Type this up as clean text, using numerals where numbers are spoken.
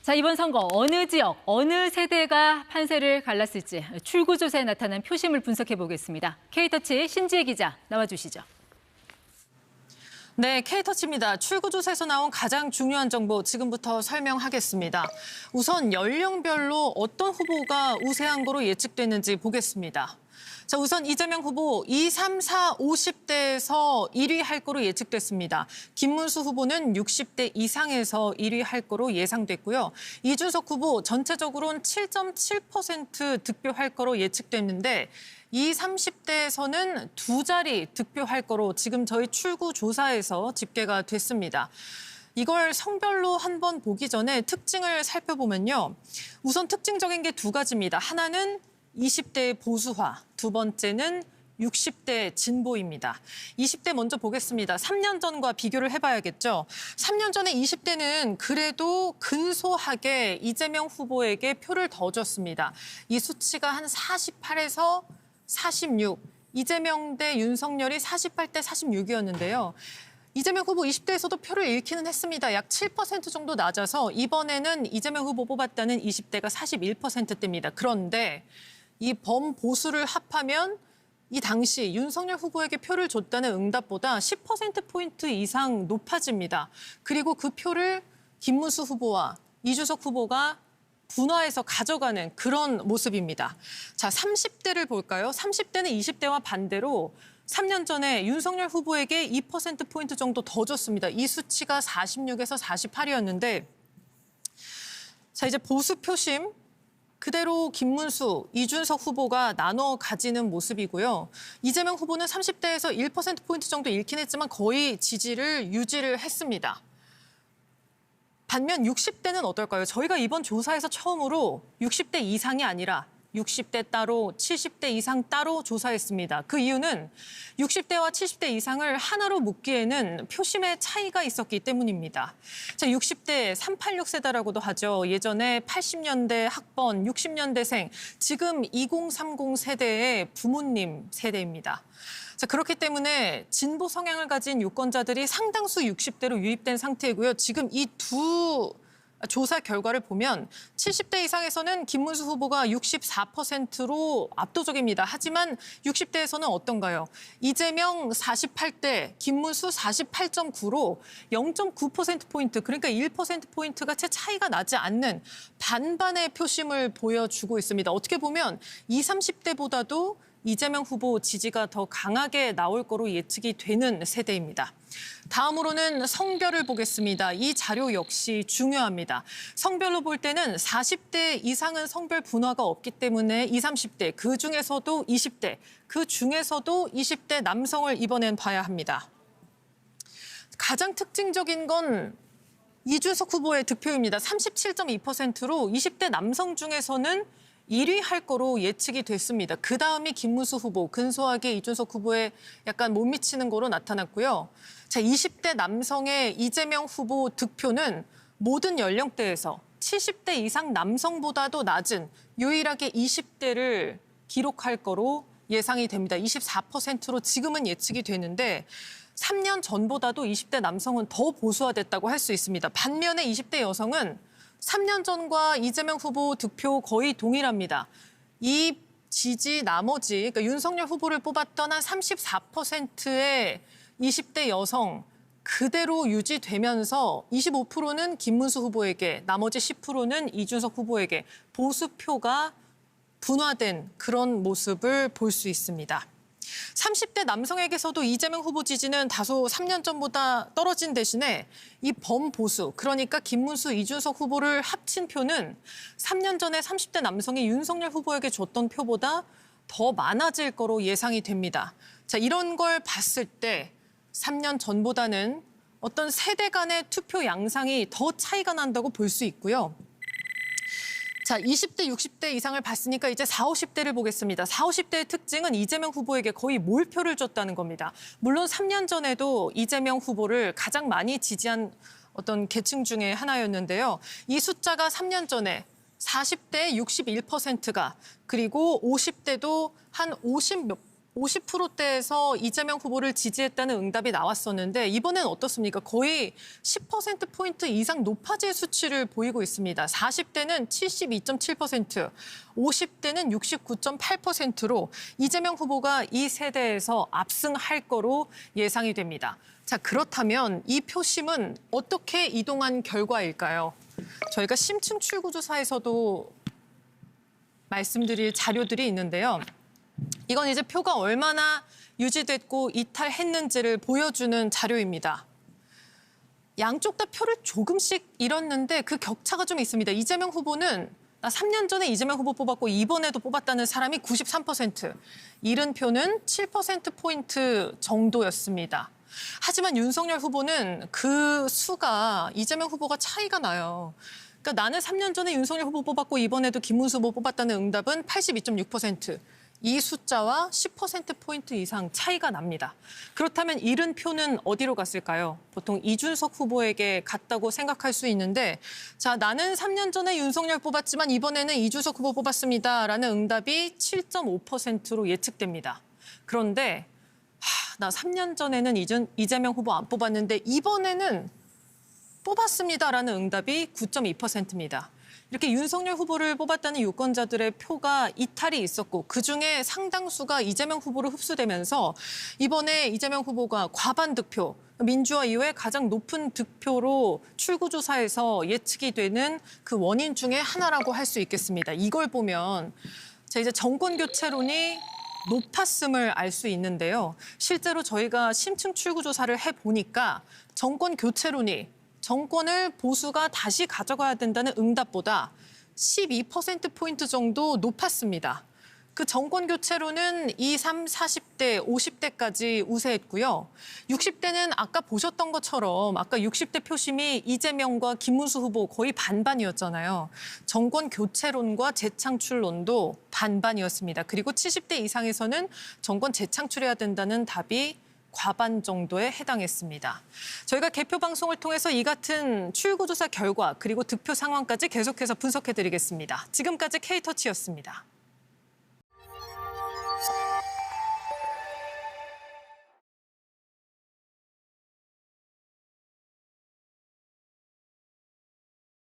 자, 이번 선거 어느 지역, 어느 세대가 판세를 갈랐을지 출구조사에 나타난 표심을 분석해 보겠습니다. K터치 신지혜 기자 나와주시죠. 네, K터치입니다. 출구조사에서 나온 가장 중요한 정보 지금부터 설명하겠습니다. 우선 연령별로 어떤 후보가 우세한 거로 예측됐는지 보겠습니다. 자, 우선 이재명 후보 2, 3, 4, 50대에서 1위 할 거로 예측됐습니다. 김문수 후보는 60대 이상에서 1위 할 거로 예상됐고요. 이준석 후보 전체적으로는 7.7% 득표할 거로 예측됐는데 20, 30대에서는 두 자리 득표할 거로 지금 저희 출구 조사에서 집계가 됐습니다. 이걸 성별로 한번 보기 전에 특징을 살펴보면요. 우선 특징적인 게 두 가지입니다. 하나는 20대의 보수화, 두 번째는 60대 진보입니다. 20대 먼저 보겠습니다. 3년 전과 비교를 해봐야겠죠. 3년 전에 20대는 그래도 근소하게 이재명 후보에게 표를 더 줬습니다. 이 수치가 한 48에서 46, 이재명 대 윤석열이 48대 46이었는데요. 이재명 후보 20대에서도 표를 잃기는 했습니다. 약 7% 정도 낮아서 이번에는 이재명 후보 뽑았다는 20대가 41%대입니다. 그런데 이 범보수를 합하면 이 당시 윤석열 후보에게 표를 줬다는 응답보다 10%포인트 이상 높아집니다. 그리고 그 표를 김문수 후보와 이준석 후보가 분화해서 가져가는 그런 모습입니다. 자, 30대를 볼까요? 30대는 20대와 반대로 3년 전에 윤석열 후보에게 2%포인트 정도 더 줬습니다. 이 수치가 46에서 48이었는데 자, 이제 보수 표심 그대로 김문수, 이준석 후보가 나눠 가지는 모습이고요. 이재명 후보는 30대에서 1%포인트 정도 잃긴 했지만 거의 지지를 유지를 했습니다. 반면 60대는 어떨까요? 저희가 이번 조사에서 처음으로 60대 이상이 아니라 60대 따로, 70대 이상 따로 조사했습니다. 그 이유는 60대와 70대 이상을 하나로 묶기에는 표심의 차이가 있었기 때문입니다. 자, 60대 386세대라고도 하죠. 예전에 80년대 학번, 60년대생, 지금 2030 세대의 부모님 세대입니다. 자, 그렇기 때문에 진보 성향을 가진 유권자들이 상당수 60대로 유입된 상태이고요. 지금 이 두 조사 결과를 보면 70대 이상에서는 김문수 후보가 64%로 압도적입니다. 하지만 60대에서는 어떤가요? 이재명 48대, 김문수 48.9로 0.9%포인트, 그러니까 1%포인트가 채 차이가 나지 않는 반반의 표심을 보여주고 있습니다. 어떻게 보면 20, 30대보다도 이재명 후보 지지가 더 강하게 나올 거로 예측이 되는 세대입니다. 다음으로는 성별을 보겠습니다. 이 자료 역시 중요합니다. 성별로 볼 때는 40대 이상은 성별 분화가 없기 때문에 20, 30대, 그중에서도 20대, 그중에서도 20대 남성을 이번엔 봐야 합니다. 가장 특징적인 건 이준석 후보의 득표입니다. 37.2%로 20대 남성 중에서는 1위 할 거로 예측이 됐습니다. 그 다음이 김문수 후보, 근소하게 이준석 후보에 약간 못 미치는 거로 나타났고요. 자, 20대 남성의 이재명 후보 득표는 모든 연령대에서 70대 이상 남성보다도 낮은 유일하게 20대를 기록할 거로 예상이 됩니다. 24%로 지금은 예측이 되는데 3년 전보다도 20대 남성은 더 보수화됐다고 할 수 있습니다. 반면에 20대 여성은 3년 전과 이재명 후보 득표 거의 동일합니다. 이 지지 나머지, 그러니까 윤석열 후보를 뽑았던 한 34%의 20대 여성 그대로 유지되면서 25%는 김문수 후보에게, 나머지 10%는 이준석 후보에게 보수표가 분화된 그런 모습을 볼 수 있습니다. 30대 남성에게서도 이재명 후보 지지는 다소 3년 전보다 떨어진 대신에 이 범보수, 그러니까 김문수, 이준석 후보를 합친 표는 3년 전에 30대 남성이 윤석열 후보에게 줬던 표보다 더 많아질 거로 예상이 됩니다. 자, 이런 걸 봤을 때 3년 전보다는 어떤 세대 간의 투표 양상이 더 차이가 난다고 볼 수 있고요. 자, 20대, 60대 이상을 봤으니까 이제 40, 50대를 보겠습니다. 40, 50대의 특징은 이재명 후보에게 거의 몰표를 줬다는 겁니다. 물론 3년 전에도 이재명 후보를 가장 많이 지지한 어떤 계층 중에 하나였는데요. 이 숫자가 3년 전에 40대 61%가 그리고 50대도 한 50 몇 50%대에서 이재명 후보를 지지했다는 응답이 나왔었는데 이번엔 어떻습니까? 거의 10%포인트 이상 높아질 수치를 보이고 있습니다. 40대는 72.7%, 50대는 69.8%로 이재명 후보가 이 세대에서 압승할 거로 예상이 됩니다. 자, 그렇다면 이 표심은 어떻게 이동한 결과일까요? 저희가 심층 출구조사에서도 말씀드릴 자료들이 있는데요. 이건 이제 표가 얼마나 유지됐고 이탈했는지를 보여주는 자료입니다. 양쪽 다 표를 조금씩 잃었는데 그 격차가 좀 있습니다. 이재명 후보는 3년 전에 이재명 후보 뽑았고 이번에도 뽑았다는 사람이 93%, 잃은 표는 7%포인트 정도였습니다. 하지만 윤석열 후보는 그 수가 이재명 후보가 차이가 나요. 그러니까 나는 3년 전에 윤석열 후보 뽑았고 이번에도 김문수 후보 뽑았다는 응답은 82.6%. 이 숫자와 10%포인트 이상 차이가 납니다. 그렇다면 잃은 표는 어디로 갔을까요? 보통 이준석 후보에게 갔다고 생각할 수 있는데 자, 나는 3년 전에 윤석열 뽑았지만 이번에는 이준석 후보 뽑았습니다라는 응답이 7.5%로 예측됩니다. 그런데 나 3년 전에는 이재명 후보 안 뽑았는데 이번에는 뽑았습니다라는 응답이 9.2%입니다. 이렇게 윤석열 후보를 뽑았다는 유권자들의 표가 이탈이 있었고 그중에 상당수가 이재명 후보로 흡수되면서 이번에 이재명 후보가 과반 득표, 민주화 이후에 가장 높은 득표로 출구조사에서 예측이 되는 그 원인 중에 하나라고 할 수 있겠습니다. 이걸 보면 자, 이제 정권 교체론이 높았음을 알 수 있는데요. 실제로 저희가 심층 출구조사를 해보니까 정권 교체론이 정권을 보수가 다시 가져가야 된다는 응답보다 12%포인트 정도 높았습니다. 그 정권 교체로는 20, 30, 40대, 50대까지 우세했고요. 60대는 아까 보셨던 것처럼 아까 60대 표심이 이재명과 김문수 후보 거의 반반이었잖아요. 정권 교체론과 재창출론도 반반이었습니다. 그리고 70대 이상에서는 정권 재창출해야 된다는 답이 과반 정도에 해당했습니다. 저희가 개표 방송을 통해서 이 같은 출구조사 결과 그리고 득표 상황까지 계속해서 분석해드리겠습니다. 지금까지 K터치였습니다.